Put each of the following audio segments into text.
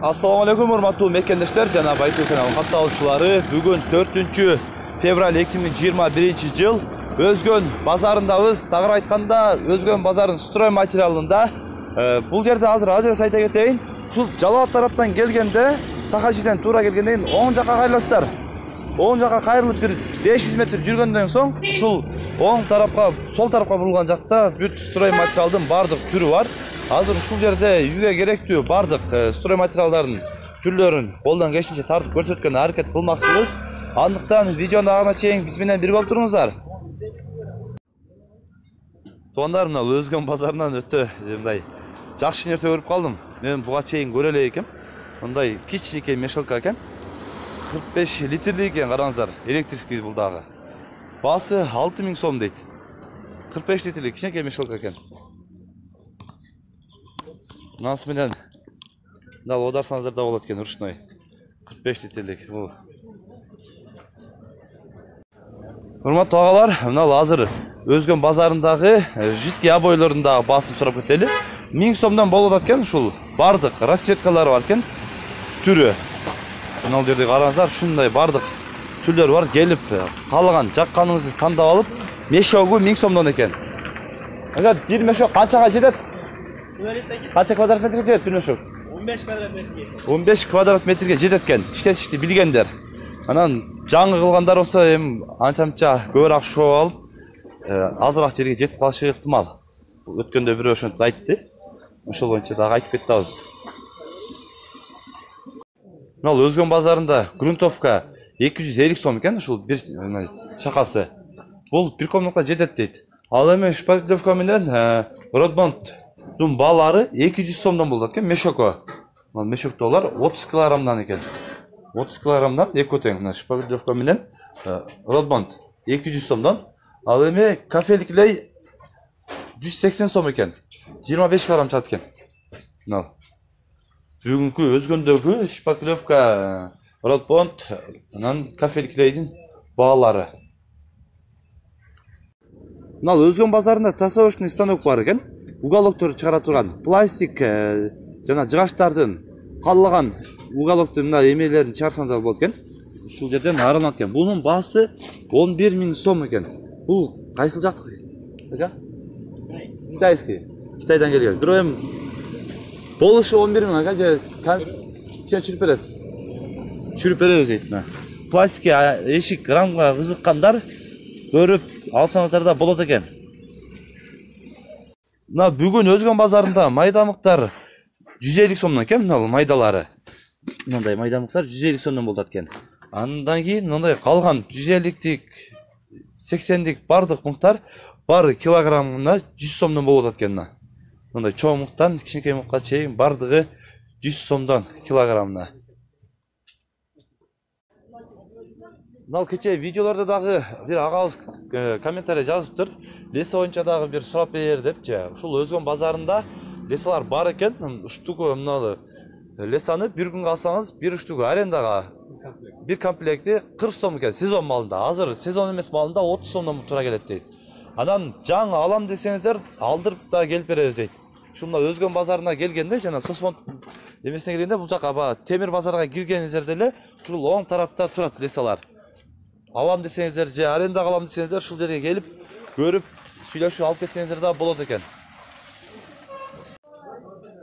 Assalamu alaikum урматтуу мекендештер жана Байкөл каналынын катталуучулары. Бүгүн 4 февраль 2021 жыл Өзгөн базарындабыз. Тагыраак айтканда Өзгөн базарынын строй материалында. Бул жерде азыр адрес айта кетейин. Ушул Жалал абад тараптан келгенде, Такашиден туура келгенден оң жакка кайрыласыздар. Оң жакка кайрылып бир 500 метр жүргөндөн соң, ушул оң тарапка, сол тарапка бурулган жакта бүт строй материалдын бардык түрү бар. Азыр ушул жерде үйгө керектүү бардык строй материалдардын түрлөрүн колдон келишинче тартып көрсөткөнгө аракет кылмакчыбыз. Андыктан видеону агына чейин биз менен бирге болуп туруңуздар. Туугандар, мына Өзгөн базарынан өтө мындай жакшы нерсе көрүп калдым. Мен буга чейин көрө элек экем. Мындай кичинекей мешалка экен. 45 литрлик экен, караңыздар. Электрический бул дагы. Баасы 6000 сом дейт. 45 литрлик кичинекей мешалка экен. Мынасы менен мына аударсаңыздар да болот экен, ручной. 45 литрлик. Урматтуу агалар, мына азыр Өзгөн базарындагы жидкий обойлорундагы баасын сурап кетели. 1000 сомдон болот экен, ушул бардык расцветкалары бар экен. Түрү. Мына жерде караңыздар, ушундай бардык түрлөр бар. Келип, каалаган жакканыңызды тандап алып, мешогу 1000 сомдон экен. Ага, бир мешок канчага жетет? Канча квадрат метрге жетет бир мешок? 15 квадрат метрге. 15 квадрат метрге жетет экен. Иштетишти билгендер. Анан жаңы кылгандар болсо эми анча-мынча көбүрөөк шоо алып, азыраак жерге жетип калышы ыктымал. Өткөндө бирөө ошентип айтты. Ошол боюнча дагы айтып кетти абыз. Мына Өзгөн базарында грунтовка 250 сом экен, ушул бир чакасы. Бул бир комнатка жетет дейт. Ал эми шпаклевка менен Родмонттун баалары 200 сомдон болот экен, мешоко. Мына мешокто алар 30 килограммдан экен. 30 килограммдан экөө тең. Мына шпаклевка менен Родмонт 200 сомдон. Ал эми кафеликлей 180 сом экен. 25 килограмм чыгат экен. Мына бүгүнкү Өзгөндөгү шпаклевка Родмонт анан кафеликлейдин баалары. Мына Өзгөн базарында тасовочный станок бар экен. Уголоктор чыгара турган пластик жана жыгачтардын каллаган уголоктун мына эмелерин чыгарсаңыздар болот экен. Ушул жерден араланат экен. Бунун баасы 11000 сом экен. Бул кайсыл жактык? Эка? Китайский. Китайдан келген. Бирок эми болушу 11000 эка же чүрүп бересиз. Чүрүп беребиз дейт мына. Пластик эшик рамга кызыккандар көрүп алсаңыздар да болот экен. Мына бүгүн Өзгөн базарында майдамыктар 150 сомдон экен, мына майдалары. Мындай майдамыктар 150 сомдон болот экен. Андан кийин мындай калган 150-тик, 80-тик бардык муктар бар килограммына 100 сомдон болот экен. Мындай чоң муктан кичинекей мукка чейин бардыгы 100 сомдон килограммына. Мына кече видеолордо дагы бир агабыз комментарий жазыптыр. Леса боюнча дагы бир сурап бер депчи. Ушул Өзгөн базарында лесалар бар экен. Уштугу мына лесаны бир күнгө алсаңыз, бир уштугу арендага бир комплекти 40 сом экен сезон малында. Азыр сезон эмес малында 30 сомдон туура келет дейт. Анан жаңы алам десеңиздер, алдырып да келип беребиз дейт. Ушунда Өзгөн базарына келгенде жана Сосмон эмесине келгенде бул жака темир базарга киргениңиздерде эле ушул оң тарапта турат лесалар. Алам десеңиздер же арендага алам десеңиздер, ушул жерге келип көрүп сүйлөшүп алып кетсеңиздер да болот экен.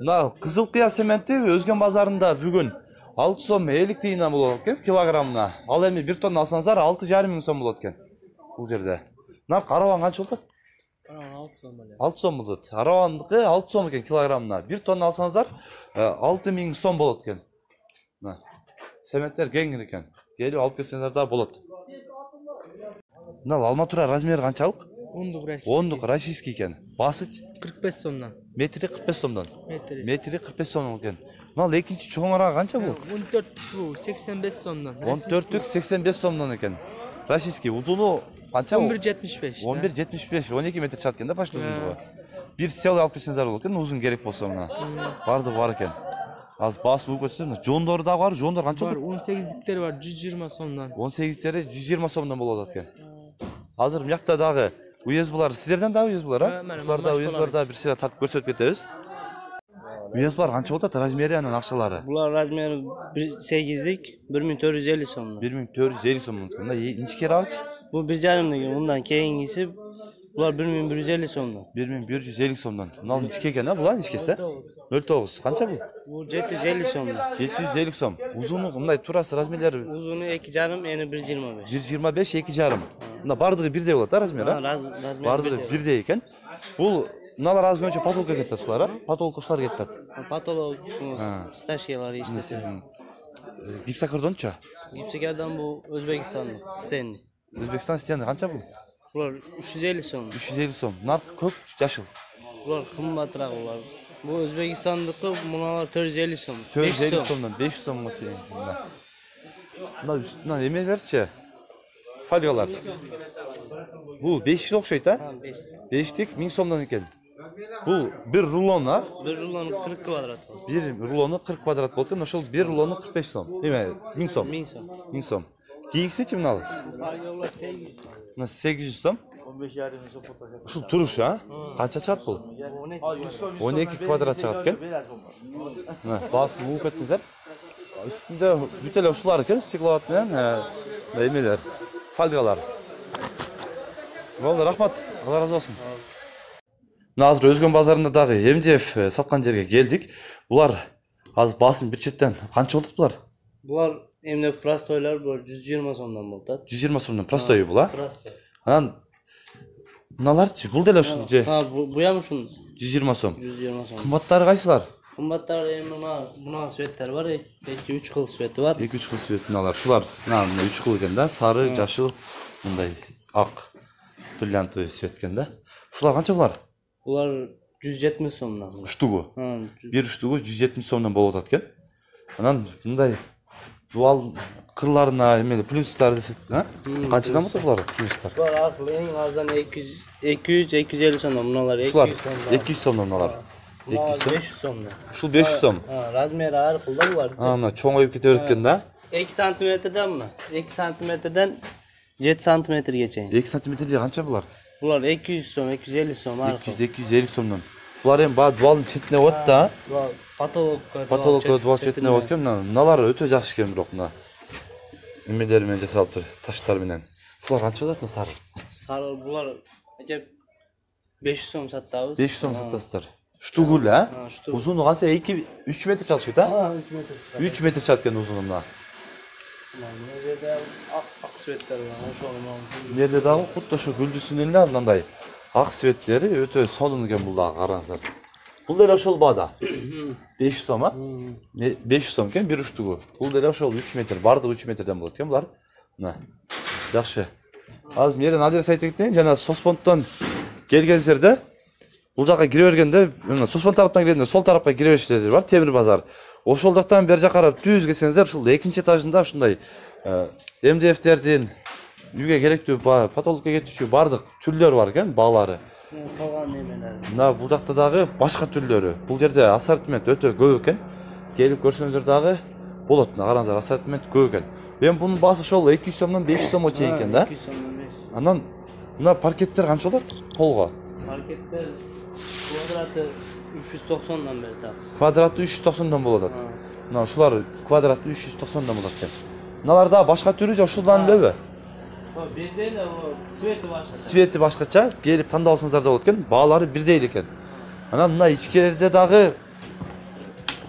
Мына кызыл кыя цементи Өзгөн базарында бүгүн 6 сом 50 тыйындан болот экен килограммына. Ал эми 1 тонна алсаңыздар 6500 сом болот экен бул жерде. Мына караван канча болот? Караван 6 сом эле. 6 сом болот. Каравандыкы 6 сом экен килограммына. 1 тонна алсаңыздар 6000 сом болот экен. Мына цементтер кеңир экен. Келип алып кетсеңиздер да болот. Мына алматура размери канчалык? 10 российский. 10 российский экен. Басы 45 сомдон. Метри 45 сомдон. Метри 45 сомдон экен. Мына экинчи чоңураак канча бул? 14 бу 85 сомдон. 14 85 сомдон экен. Российский узуну канча? 11.75. 11.75, 12 метр чыгат экен да почти узундугу. Бир сел алып кетсеңиздер болот экен, узун керек болсо мына. Бардыгы бар экен. Азыр баасы угуп кетсем, жондору да бар. Жондор канча болот? 18-диктер бар 120 сомдон. 18-тери 120 сомдон болот экен. Азыр мыякта дагы уездбулар, сиздерден дагы уездбулар, а? Ушуларда уездбуларда бир сыйра тартып көрсөтүп кетебиз. Уязлар канча болот размери анан акчалары? Bular razmeri 8'lik 1450 so'mdan. 1450 сом мынтын. Мына инчкери алчы. Bu 1,5'lik bundan keyingisi bular 1150 so'mdan. 1150 сомдон. Мына инчке экен, а булар инчкеси? 09. Канча бул? Bu 750 so'mdan. 750 сом. Узуну мындай турасы размерлери Uzunu 2,5 eni 1,25. 1.25, 2,5. Мына бардыгы бирдей болот, а размери? Razmeri Бардыгы бирдей экен. Бул мыналар аз көбүнчө потолкка кетет ушулар, а? Потолкка ушулар кетет. Patolog stashiyalar işte. Gipsakordonчу? Gipsikardan bu O'zbekistonlik Stenli. Өзбекстан стены канча бул? Bular 350 so'm. 350 сом. Нарк көк, жашыл. Bular qimmatroq ular. Bu O'zbekistondiki bunalar 450 so'm. 450 сомдон 500 сомго чейин. Мына үстүнөн эмелерчи? Фольгалар. Бул 500 окшойт, а? 5тик 1000 сомдон экен. Бул бир рулон, а? Bir rulon 40 kvadrat. Бир рулону 40 квадрат болот экен, ошол бир рулону 45 сом. Эме, 1000 сом. 1000 so'm. 1000 сом. Кийиксичи мыналы? Фольгалар 800. Мына 800 сом. Ушул туруш, а? Канча чыгат бул? 12 квадрат чыгат экен. Мына басып угуп кеттиңиздер. Үстүндө бүт эле ушулар экен, стекловат менен эмелер, фольгалар. Болду, рахмат. Алла разы болсун. Мына азыр Өзгөн базарында дагы МДФ саткан жерге келдик. Булар азыр басым бир четтен канча болот булар? Bular emne prostoylar bu 120 so'mdan bo'ladi. 120 сомдон простой бул, а? Prostoy. Анан мыналарчы, бул деле ушул же Ha bu ham shun 120 сом. 120 so'm. Кымбаттары кайсылар? Qimmatlar endi buna svetlar var, 2-3 xil sveti var. 2-3 xil свет мыналар. Шулар, мына 3 xil экен да, сары, жашыл, мындай ак, бриллиантовый свет экен да. Шулар канча булар? Bular 170 so'mdan. Уштугу. Ha, Бир уштугу 170 сомдон болуп атат экен. Анан мындай дуал кырларына эмеле плюстар десек, а? Канчадан болот булар плюстар? bular asli eng arzon 200-250 so'mdan. Bunalar 200 Шулар so'mdan. 200 сомдон мыналар. 200 200 сом. 500 so'mdan. Ушул 500 сом. Ha, razmeri har xilda bular. Мына чоңоюп кете берет экен да. 2 santimetrdanmi? 2 santimetrdan 7 santimetrgacha. 2 сантиметрде канча булар? Bular 200 so'm, 250 so'm har xil. 200-250 сомдон. Булар эми баа дуалдын четине болот да. Bular Потолокко дуал четине болот экен. Мыналар өтө жакшы экен бирок мына эмелер менен жасалыптыр, таштар менен. Ушулар канча болот мына сары? Sarı bular aka 500 so'm sattabız. 500 сом сатасыздар. Штугу эле, а? Ha, штугу. Узуну канча 2-3 метр чалышат, а? Ha, 3 metr chiqadi. 3 метр чалат экен узуну мына. Bu yerda aq svetlar var, o'shalarni. Мына жерде дагы кутта ушу гүлдүсүнүн эле мындай ак светтери өтө сонун экен бул дагы караңыздар. Бул деле ошол баада. 500 сом, а? 500 сом экен бир уштугу. Бул деле ошол 3 метр, бардыгы 3 метрден болот экен булар. Мына. Жакшы. Азыр мерен адрес айтып кетейин, жана Соспонттон келгенсерде бул жака кире бергенде, мына Соспон тараптан киргенде сол тарапка кире бериште жер бар, темир базар. Ошол жактан бер жака карап түз кетсеңиздер, ушул экинчи этажында ушундай МДФтердин үйгө керектүү потолокко кетүүчү бардык түрлөр бар экен, баалары. Калган неmelер. Мына бул жакта дагы башка түрлөрү. Бул жерде ассортимент өтө көп экен. Келип көрсөңүздөр дагы болот. Мына караңыздар, ассортимент көп экен. Мен бунун баасы ошол 200 сомдон 500 сомго чейин экен да. 200 so'mdan 500. Анан мына паркеттер канча болот? Колго. Marketler kvadrati 390'dan beri tapız. Квадраты 390дон болот атат. Мына ушулар квадраты 390дон болот экен. Мыналар да башка түрү же ушулдан элеби? O birdeyle o sveti başka. Свети башкача, келип тандап алсаңыздар да болот экен. Баалары бирдей экен. Анан мына ичкерде дагы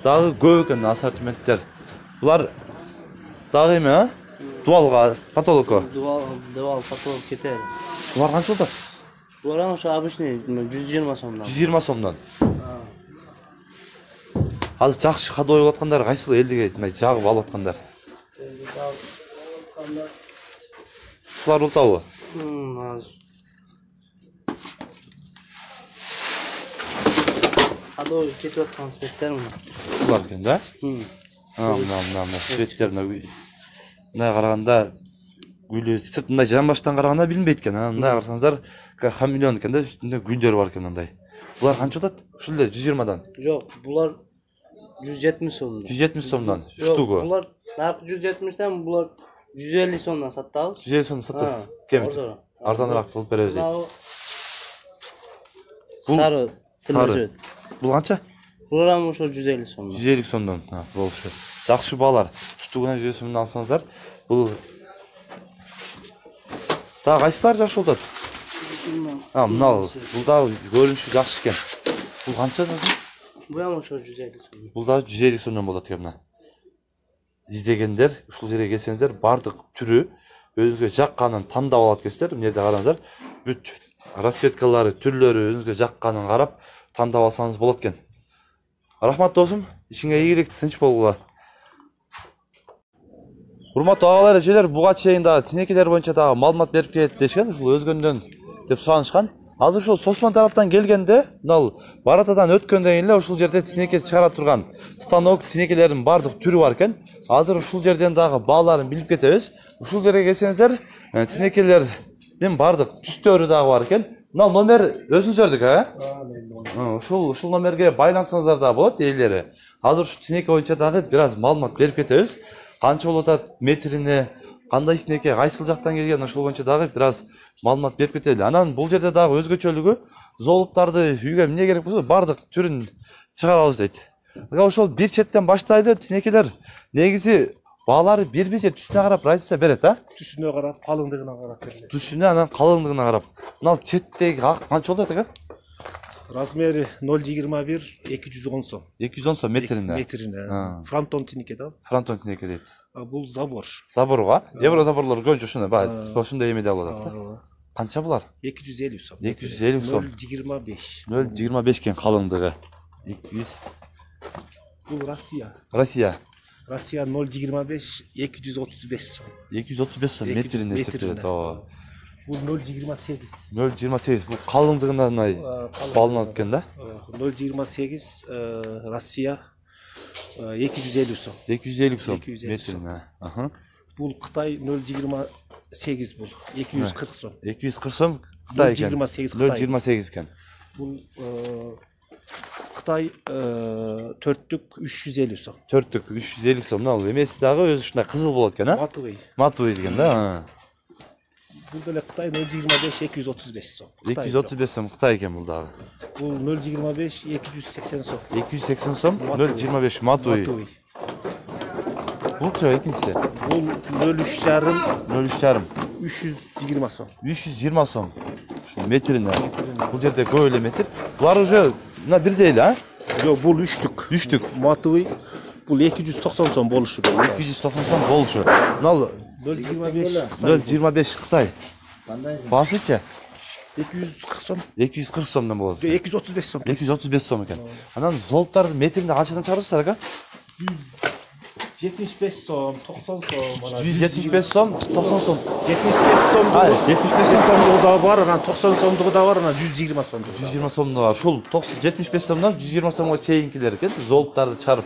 көп экен ассортименттер. Булар дагы эме, а? Дуалга, потолокко. Dual patolog keter. Булар канча болот? Bular ama şu обычный 120 so'mdan. 120 сомдон. Азыр жакшы кадой болуп аткандар кайсыл элдиге мына жагып алып аткандар? Ушулар болтабы? Azır. Kadoy ketip atkan svetler mi? Ушулар экен да? Мына светтер мындай караганда гүлү сырт мындай жамбаштан караганда билинбейт экен. Мындай карасаңыздар хамелеон экен да, үстүндө гүлдөр бар экен мындай. Булар канча атат? Ушул эле 120дан. Yok, bular 170 so'mdan. 170 сомдон. Yok, Штугу. bular narxı 170'den bular 150 so'mdan sattabız. 150 сом сатасыз. Кемит. Арзаныраак болуп беребиз дейт. Sarı. Sarı. Бул канча? Bular ошо 150 сомдон. 150 сомдон. Болушу. Жакшы баалар. Штугуна 150 сомдон алсаңыздар, бул дагы кайсылар жакшы болот? Мына бул дагы көрүнүшү жакшы экен. Бул канча дагы? Бул ошо 150 сомдон. Бул дагы 150 сомдон болот экен мына. Издегендер, ушул жерге келсеңиздер, бардык түрү өзүңүзгө жакканын тандап алат экенсиздер. Мына жерде караңыздар, бүт расцветкалары, түрлөрү өзүңүзгө жакканын карап тандап алсаңыз болот экен. Рахмат досум, ишиңе ийгилик, тынч болгула. Урматтуу агалар, эжелер, буга чейин дагы тинекелер боюнча дагы маалымат берип келет дешкен, ушул өзгөндөн деп суранышкан. Азыр ушул Сосман тараптан келгенде, мына баратадан өткөндөн кийин эле ушул жерде тинеке чыгара турган станок, тинекелердин бардык түрү бар экен. Азыр ушул жерден дагы бааларын билип кетебиз. Ушул жерге келсеңиздер, тинекелердин бардык түстөрү дагы бар экен. Мына номер өзүңүздөрдүкү, ушул номерге байлансаңыздар да болот, ээлери. Азыр ушу тинеке боюнча дагы бир аз маалымат берип кетебиз. Канча болуп атат метрине, кандай тинеке, кайсыл жактан келген, ошол боюнча дагы бир аз маалымат берип кетели. Анан бул жерде дагы өзгөчөлүгү зоолуктарды үйгө эмне керек болсо бардык түрүн чыгарабыз дейт. Ошол бир четтен баштайлы, тинекелер негизи баалары бир-бир же түсүнө карап разница берет, Түсүнө карап, калыңдыгына карап берилет. Түсүнө, анан калыңдыгына карап. Мына четтеги канча болот экен? Размери 0,21 210 сом. 210 сом метрине. Метрине. Фронтон тинеке да. Фронтон тинеке дейт. Бул забор. Заборго, евро заборлор көбүнчө ушундай, баягы ушундай эмеде алып атат. Канча булар? 250 сом. 250 сом. 0,25. 0,25 кен калыңдыгы. 200. Бул Россия. Россия. Россия 0,25 235 сом. 235 сом метрине эсептелет. Бул 0,28. 0,28. Бул калыңдыгынан балынат экен да? 0,28 Россия 250 сом. 250 сом 250 сом. метрине. Бул Кытай 0,28 бул 240 сом. 240 сом Кытай экен. 0,28 Кытай. 0,28 экен. Бул Кытай 4'lük 350 сом. 4'lük 350 сом. Мына эмеси дагы өзү ушундай кызыл болот экен, Матовый. Матовый деген да. Бул деле Кытай 0,25 235 сом. 235 сом Кытай экен бул дагы. Бул 0,25 280 сом. 280 сом 0,25 Матовый. Бул ча экинчиси. Бул 0,3,5 0,3,5 320 сом. 320 сом. Ушул метрине. Бул жерде көп эле метр. Булар уже мына бирдей эле, Жок, бул 3'lük. 3'lük. Матовый. Бул 290 сом болушу. 290 сом болушу. Мына 0,25. 0,25 Кытай. Басычы 240 сом. 240 сомдон болот. 235 сом. 235 сом экен. Анан золуттарды метрине канчадан чыгарасыздар ака? 75 сом, 90 сом. 175 сом, 90 сом. 75 сом. 75 сомдугу да бар, анан 90 сомдугу да бар, анан 120 сомдугу. 120 сомдон бар. Ушул 75 сомдон 120 сомго чейинкилер экен. Золуттарды чыгарып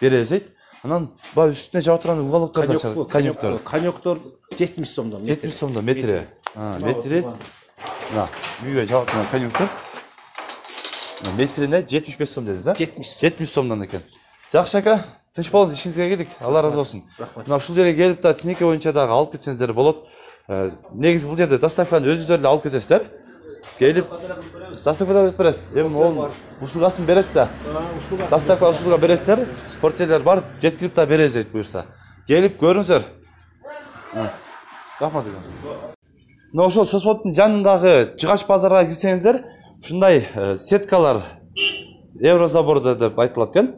беребиз дейт. Анан баягы үстүнө жаап турган уголоктор чыгарып. Коньоктор. Коньоктор 70 сомдон. 70 сомдон метри. Метри. Мына үйгө жаап турган коньоктор. Метрине 75 сом дедиз, 70 сомдон экен. Жакшы ака, тынч болуңуз, ишиңизге келик. Алла разы болсун. Мына ушул жерге келип да тинеке боюнча дагы алып кетсеңиздер болот. Негизи бул жерде доставканы өзүңүздөр эле алып кетесиздер. Келип доставкада берип бересиз. Эми ол услугасын берет да. Доставка услуга бересиздер. Портфелер бар, жеткирип да беребиз дейт буюрса. Келип көрүңүздөр. Рахмат. Мына ошол Сосмоттун жанындагы Жыгач базарга кирсеңиздер, ушундай сеткалар Еврозаборда деп айтылат экен.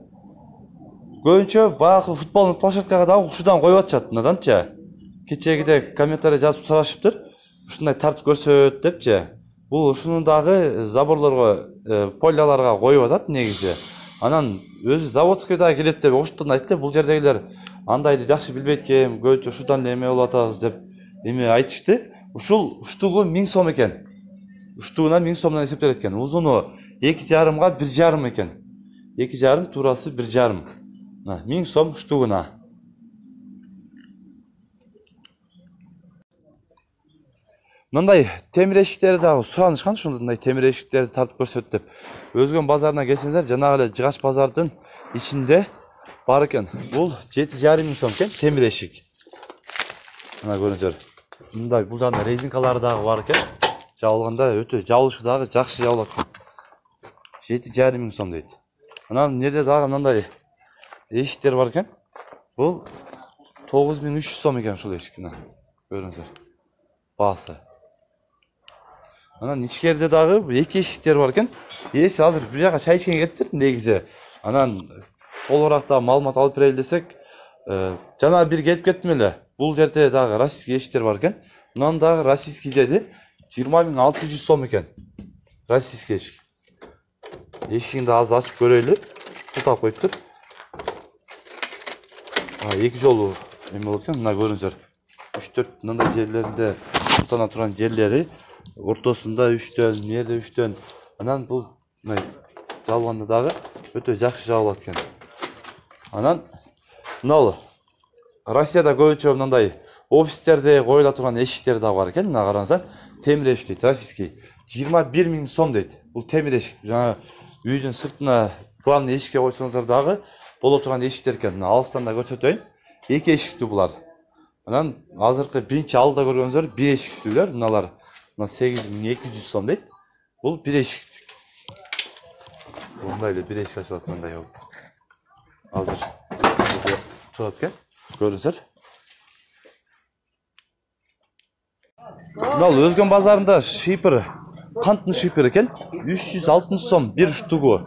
Көбүнчө баягы футболдук площадкага дагы ушудан коюп атышат, мынаданчы. Кечегиде комментарий жазып сурашыптыр. Ушундай тартып көрсөт депчи. Бул ушуну дагы заборлорго, поляларга коюп атат негизи. Анан өзү заводской дагы келет деп оштон айтты. Бул жердегилер андайды жакшы билбейт экен, көбүнчө ушудан эме болуп атабыз деп эме айтышты. Ушул уштугу 1000 сом экен. Уштугуна 1000 сомдон эсептелет экен. Узуну 2,5-га 1,5 экен. 2,5 туурасы 1,5. 1000 сом уштугуна. Мындай темир эшиктерди дагы суранышкан, ушундай темир эшиктерди тартып көрсөт деп. Өзгөн базарына келсеңиздер, жанагы эле Жыгач базардын ичинде бар экен. Бул 7,5 миң сом экен темир эшик. Мына көрүңүздөр. Мындай бул жагында резинкалары дагы бар экен. Жабылганда өтө жабылышы дагы жакшы жабылат. 7,5 миң сом дейт. Анан эмнеде дагы мындай эшиктер бар экен. Бул 9300 сом экен ушул эшик мына. Көрүңүздөр. Баасы. Анан ичкерде дагы 2 эшиктер бар экен. Эси азыр бир жака чай ичкенге кетиптир негизи. Анан толугураак да маалымат алып берели десек, жана бир келип кеттим эле. Бул жерде дагы российский эшиктер бар экен. Мынан дагы российский деди. 20600 сом экен. Российский эшик. Эшигин да азыр ачып көрөлү. Тутап коюптур. Эки жолу эме болот экен. Мына көрүңүздөр. 3-4 мындай жерлеринде тутана турган жерлери, ортосунда 3төн, эмнеде 3төн. Анан бул мына жабылганда дагы өтө жакшы жабылат экен. Анан мыналы Россияда көбүнчө мындай офистерде коюла турган эшиктер да бар экен. Мына караңыздар, темир эшик дейт, российский. 21 000 сом дейт. Бул темир эшик. Жана үйдүн сыртына главный эшикке койсоңуздар дагы боло турган эшиктер экен. Мына алыстан да көрсөтөйүн. 2 эшиктүү булар. Анан азыркы биринчи алдыда көргөнүздөр 1 эшиктүүлөр. Мыналар мына 8200 сом дейт. Бул 1 эшиктүү. Мындай эле 1 эшик ачылат мындай болуп. Азыр турат экен. Көрүңүздөр. Мынал Өзгөн базарында шипер, канттын шипер экен. 360 сом бир штугу.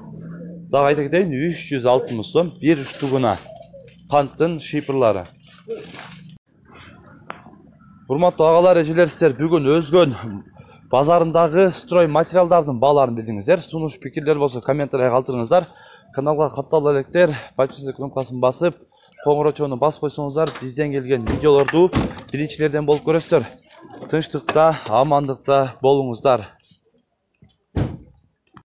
Дагы айта кетейин, 360 сом бир штугуна канттын шиперлары. Урматтуу агалар, эжелер, сиздер бүгүн Өзгөн базарындагы строй материалдардын бааларын билдиңиздер. Сунуш пикирлер болсо комментарий калтырыңыздар. Каналга катталып электер, подписчик кнопкасын басып, коңгурочону басып койсоңуздар, бизден келген видеолорду биринчилерден болуп көрөсүздөр. Тынчтыкта, амандыкта болуңуздар.